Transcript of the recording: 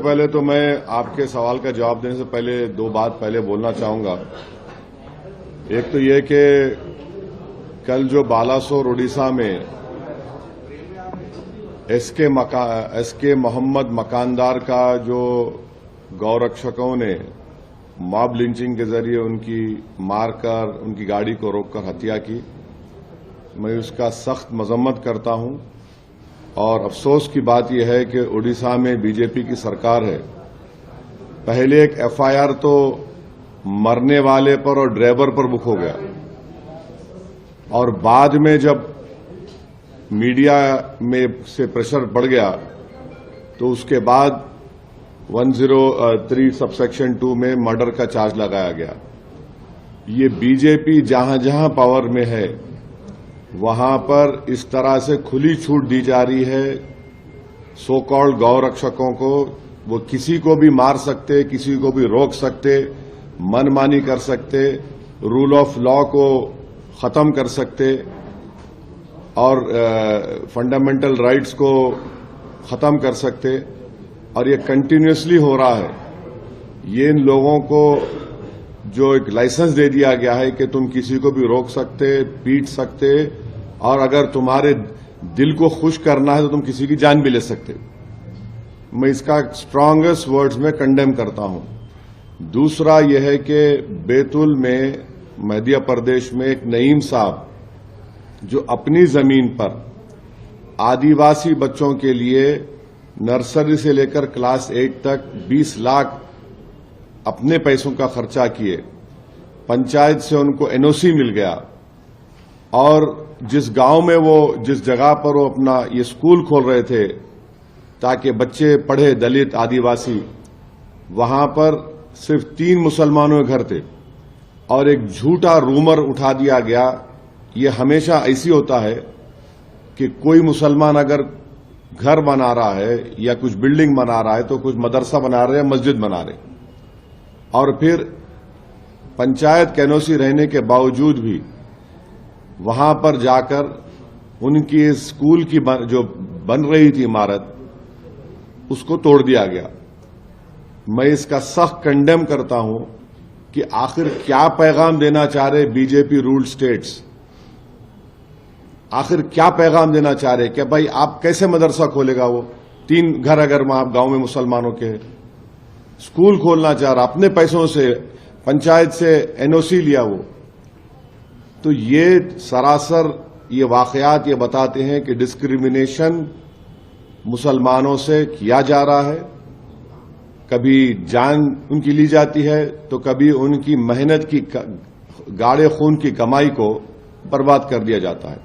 पहले तो मैं आपके सवाल का जवाब देने से पहले दो बात पहले बोलना चाहूंगा। एक तो ये कि कल जो बालासोर उड़ीसा में एसके मोहम्मद मकानदार का जो गौरक्षकों ने मॉब लिंचिंग के जरिए उनकी मारकर उनकी गाड़ी को रोककर हत्या की, मैं उसका सख्त मजम्मत करता हूं। और अफसोस की बात यह है कि उड़ीसा में बीजेपी की सरकार है। पहले एक एफआईआर तो मरने वाले पर और ड्राइवर पर बुक हो गया, और बाद में जब मीडिया में से प्रेशर बढ़ गया तो उसके बाद 103 सबसेक्शन 2 में मर्डर का चार्ज लगाया गया। ये बीजेपी जहां जहां पावर में है वहां पर इस तरह से खुली छूट दी जा रही है सो कॉल्ड गौरक्षकों को। वो किसी को भी मार सकते, किसी को भी रोक सकते, मनमानी कर सकते, रूल ऑफ लॉ को खत्म कर सकते और फंडामेंटल राइट्स को खत्म कर सकते। और ये कंटिन्यूअसली हो रहा है। ये इन लोगों को जो एक लाइसेंस दे दिया गया है कि तुम किसी को भी रोक सकते, पीट सकते, और अगर तुम्हारे दिल को खुश करना है तो तुम किसी की जान भी ले सकते। मैं इसका स्ट्रांगेस्ट वर्ड्स में कंडेम करता हूं। दूसरा यह है कि बैतूल में मध्य प्रदेश में एक नईम साहब जो अपनी जमीन पर आदिवासी बच्चों के लिए नर्सरी से लेकर क्लास 8 तक 20 लाख अपने पैसों का खर्चा किए, पंचायत से उनको एनओसी मिल गया, और जिस गांव में जिस जगह पर वो अपना ये स्कूल खोल रहे थे ताकि बच्चे पढ़े, दलित आदिवासी, वहां पर सिर्फ 3 मुसलमानों के घर थे और एक झूठा रूमर उठा दिया गया। ये हमेशा ऐसी होता है कि कोई मुसलमान अगर घर बना रहा है या कुछ बिल्डिंग बना रहा है तो कुछ मदरसा बना रहे हैं, मस्जिद बना रहे, और फिर पंचायत के एनओसी रहने के बावजूद भी वहां पर जाकर उनकी स्कूल की जो बन रही थी इमारत, उसको तोड़ दिया गया। मैं इसका सख्त कंडेम करता हूं कि आखिर क्या पैगाम देना चाह रहे बीजेपी रूल्ड स्टेट्स। आखिर क्या पैगाम देना चाह रहे कि भाई आप कैसे मदरसा खोलेगा? वो 3 घर अगर वहां गांव में मुसलमानों के, स्कूल खोलना चाह रहा अपने पैसों से, पंचायत से एनओसी लिया वो। तो ये सरासर ये वाकयात ये बताते हैं कि डिस्क्रिमिनेशन मुसलमानों से किया जा रहा है। कभी जान उनकी ली जाती है तो कभी उनकी मेहनत की गाढ़े खून की कमाई को बर्बाद कर दिया जाता है।